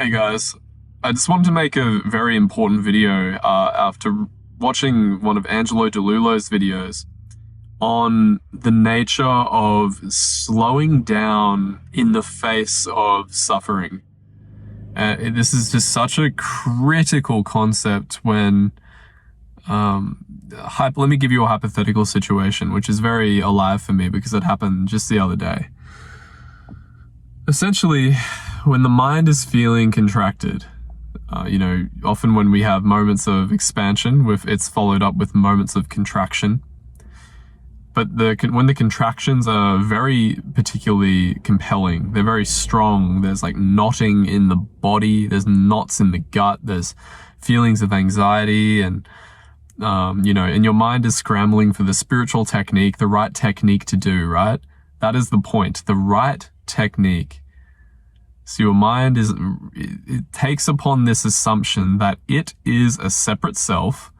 Hey guys, I just wanted to make a very important video after watching one of Angelo DeLullo's videos on the nature of slowing down in the face of suffering. This is just such a critical concept when, let me give you a hypothetical situation, which is very alive for me because it happened just the other day. Essentially, when the mind is feeling contracted, often when we have moments of expansion, it's followed up with moments of contraction. But when the contractions are very particularly compelling, they're very strong, there's like knotting in the body, there's knots in the gut, there's feelings of anxiety, and and your mind is scrambling for the spiritual technique, the right technique to do, right? That is the point, the right technique. So your mind it takes upon this assumption that it is a separate self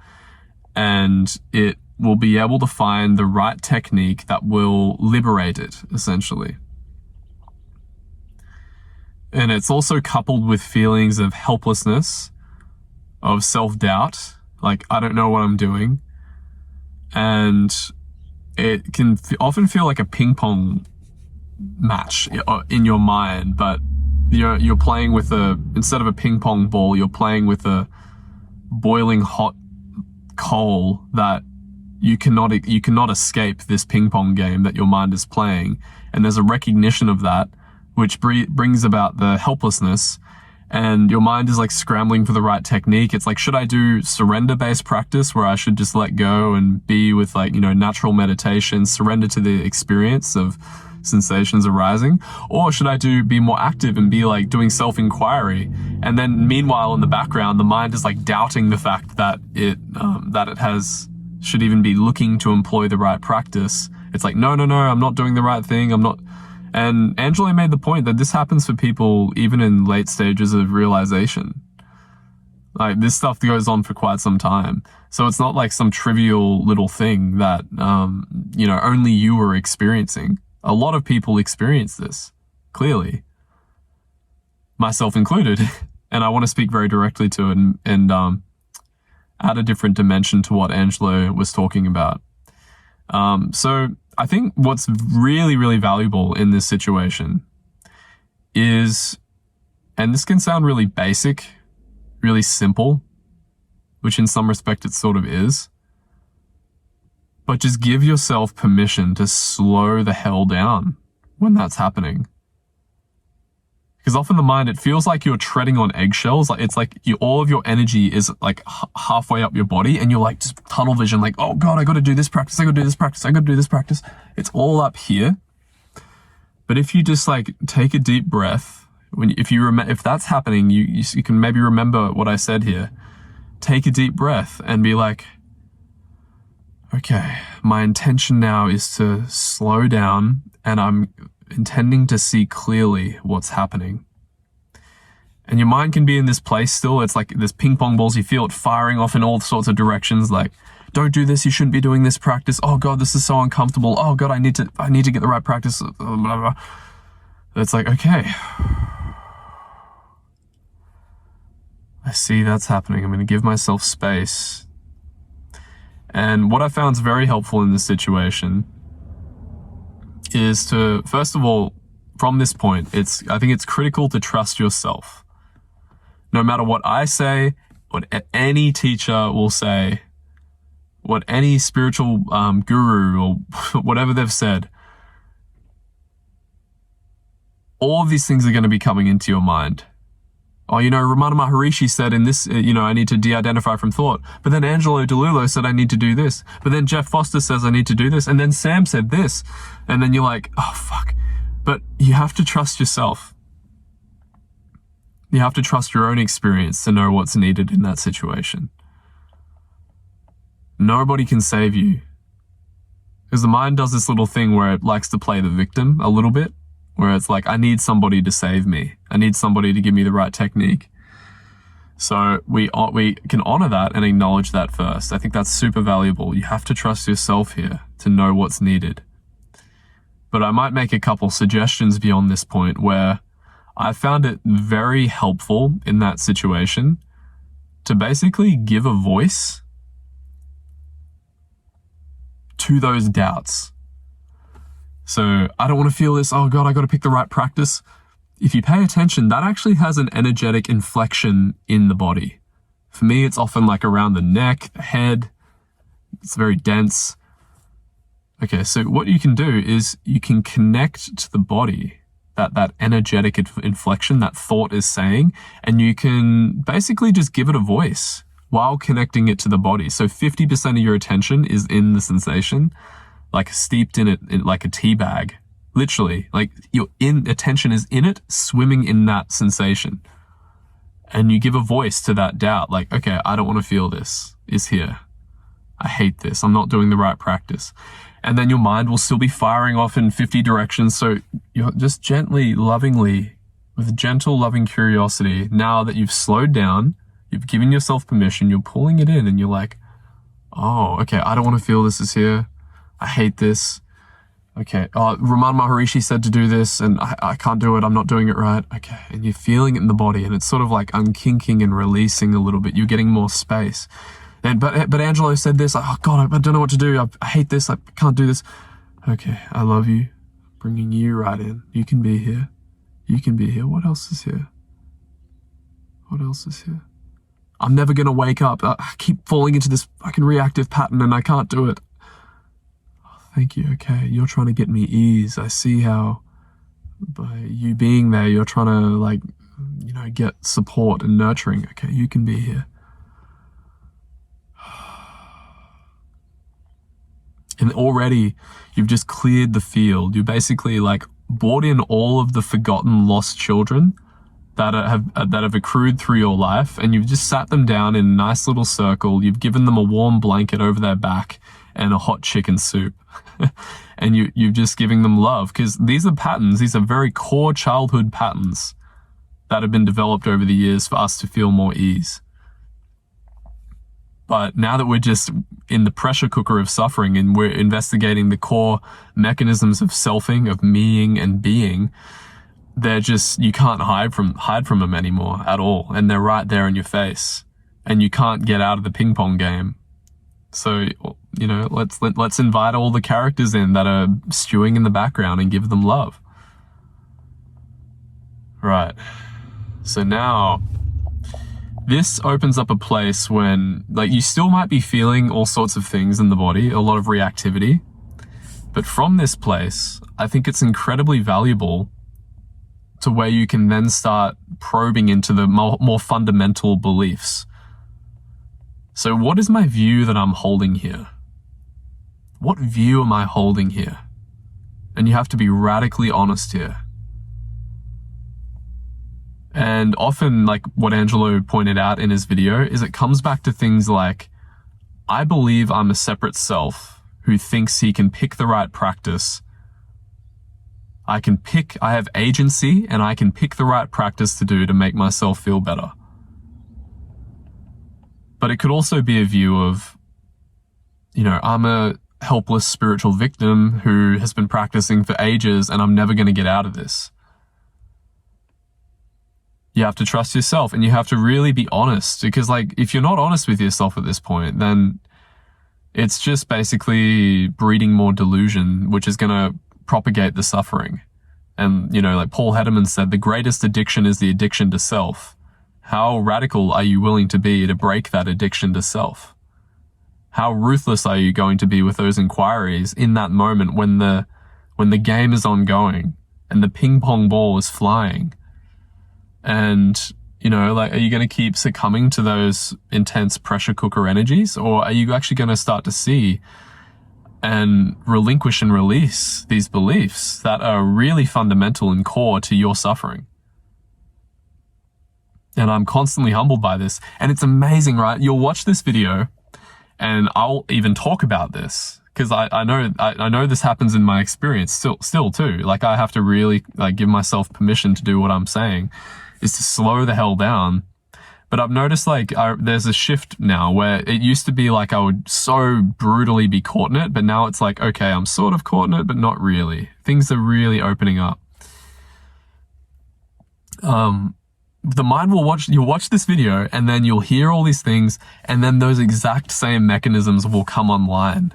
and it will be able to find the right technique that will liberate it, essentially. And it's also coupled with feelings of helplessness, of self-doubt, like, I don't know what I'm doing. And it can often feel like a ping pong match in your mind, but you're playing with instead of a ping pong ball, you're playing with a boiling hot coal that you cannot escape this ping pong game that your mind is playing. And there's a recognition of that, which brings about the helplessness, and your mind is like scrambling for the right technique. It's like, should I do surrender-based practice where I should just let go and be with natural meditation, surrender to the experience of sensations arising? Or should I be more active and be like doing self-inquiry? And then meanwhile, in the background, the mind is like doubting the fact that it should even be looking to employ the right practice. It's like, no, I'm not doing the right thing. I'm not. And Angelo made the point that this happens for people even in late stages of realization. Like, this stuff goes on for quite some time. So it's not like some trivial little thing that, only you are experiencing. A lot of people experience this, clearly. Myself included. And I want to speak very directly to it and add a different dimension to what Angelo was talking about. So I think what's really, really valuable in this situation is, and this can sound really basic, really simple, which in some respect it sort of is, but just give yourself permission to slow the hell down when that's happening. Because often the mind, it feels like you're treading on eggshells. Like, it's like all of your energy is like halfway up your body, and you're like just tunnel vision, like, oh God, I got to do this practice. I got to do this practice. I got to do this practice. It's all up here. But if you just like take a deep breath, if that's happening, you can maybe remember what I said here. Take a deep breath and be like, okay, my intention now is to slow down, and I'm intending to see clearly what's happening. And your mind can be in this place still. It's like this ping pong balls. You feel it firing off in all sorts of directions. Like, don't do this. You shouldn't be doing this practice. Oh God, this is so uncomfortable. Oh God, I need to get the right practice. Blah, blah. It's like, okay, I see that's happening. I'm going to give myself space. And what I found is very helpful in this situation is to, first of all, from this point, I think it's critical to trust yourself. No matter what I say, what any teacher will say, what any spiritual guru or whatever they've said, all of these things are going to be coming into your mind. Oh, Ramana Maharishi said in this, I need to de-identify from thought. But then Angelo DeLullo said I need to do this. But then Jeff Foster says I need to do this. And then Sam said this. And then you're like, oh, fuck. But you have to trust yourself. You have to trust your own experience to know what's needed in that situation. Nobody can save you. Because the mind does this little thing where it likes to play the victim a little bit. Where it's like, I need somebody to save me. I need somebody to give me the right technique. So we can honor that and acknowledge that first. I think that's super valuable. You have to trust yourself here to know what's needed. But I might make a couple suggestions beyond this point where I found it very helpful in that situation to basically give a voice to those doubts. So I don't want to feel this. Oh God, I got to pick the right practice. If you pay attention, that actually has an energetic inflection in the body. For me, it's often like around the neck, the head. It's very dense. Okay, so what you can do is you can connect to the body, that energetic inflection that thought is saying, and you can basically just give it a voice while connecting it to the body. So 50% of your attention is in the sensation, like steeped in it, like a tea bag. Literally, like your attention is in it, swimming in that sensation. And you give a voice to that doubt, like, okay, I don't want to feel this. It's here. I hate this. I'm not doing the right practice. And then your mind will still be firing off in 50 directions. So you're just gently, lovingly, with gentle, loving curiosity, now that you've slowed down, you've given yourself permission, you're pulling it in and you're like, oh, okay, I don't want to feel this is here. I hate this. Okay, Raman Maharishi said to do this and I can't do it. I'm not doing it right. Okay, and you're feeling it in the body and it's sort of like unkinking and releasing a little bit. You're getting more space. But Angelo said this. Oh God, I don't know what to do. I hate this. I can't do this. Okay, I love you. Bringing you right in. You can be here. You can be here. What else is here? What else is here? I'm never going to wake up. I keep falling into this fucking reactive pattern and I can't do it. Thank you. Okay, you're trying to get me ease. I see how by you being there, you're trying to like, get support and nurturing. Okay, you can be here. And already you've just cleared the field. You basically like brought in all of the forgotten lost children that have accrued through your life, and you've just sat them down in a nice little circle. You've given them a warm blanket over their back and a hot chicken soup. And you're just giving them love, because these are patterns. These are very core childhood patterns that have been developed over the years for us to feel more ease. But now that we're just in the pressure cooker of suffering and we're investigating the core mechanisms of selfing, of meing and being, they're just, you can't hide from them anymore at all. And they're right there in your face and you can't get out of the ping pong game. So, let's invite all the characters in that are stewing in the background and give them love. Right. So now this opens up a place when, like, you still might be feeling all sorts of things in the body, a lot of reactivity. But from this place, I think it's incredibly valuable to where you can then start probing into the more fundamental beliefs. So what is my view that I'm holding here? What view am I holding here? And you have to be radically honest here. And often, like what Angelo pointed out in his video, is it comes back to things like, I believe I'm a separate self who thinks he can pick the right practice. I have agency and I can pick the right practice to do to make myself feel better. But it could also be a view of, I'm a helpless spiritual victim who has been practicing for ages and I'm never going to get out of this. You have to trust yourself and you have to really be honest, because like, if you're not honest with yourself at this point, then it's just basically breeding more delusion, which is going to propagate the suffering. And, like Paul Hederman said, the greatest addiction is the addiction to self. How radical are you willing to be to break that addiction to self? How ruthless are you going to be with those inquiries in that moment when the game is ongoing and the ping pong ball is flying? And, are you going to keep succumbing to those intense pressure cooker energies? Or are you actually going to start to see and relinquish and release these beliefs that are really fundamental and core to your suffering? And I'm constantly humbled by this. And it's amazing, right? You'll watch this video and I'll even talk about this because I know this happens in my experience still too. Like, I have to really give myself permission to do what I'm saying, is to slow the hell down. But I've noticed there's a shift now where it used to be like I would so brutally be caught in it, but now it's like, okay, I'm sort of caught in it, but not really. Things are really opening up. the mind will you'll watch this video and then you'll hear all these things and then those exact same mechanisms will come online.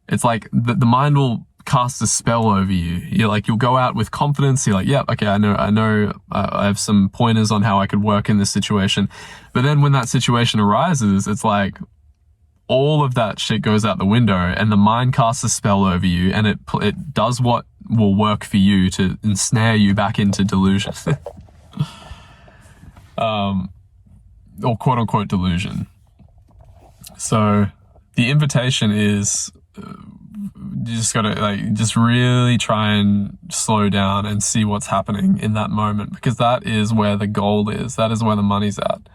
It's like the mind will cast a spell over you. You'll go out with confidence. You're like, yeah, okay, I know, I have some pointers on how I could work in this situation. But then when that situation arises, it's like all of that shit goes out the window and the mind casts a spell over you and it does what will work for you to ensnare you back into delusion. Or quote unquote delusion. So the invitation is, you just gotta just really try and slow down and see what's happening in that moment, because that is where the gold is. That is where the money's at.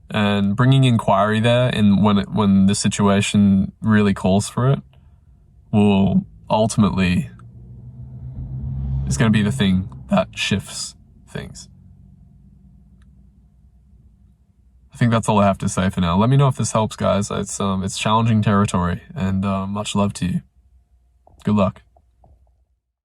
And bringing inquiry there, and when the situation really calls for it, will ultimately is going to be the thing that shifts things. I think that's all I have to say for now. Let me know if this helps, guys. It's challenging territory, and much love to you. Good luck.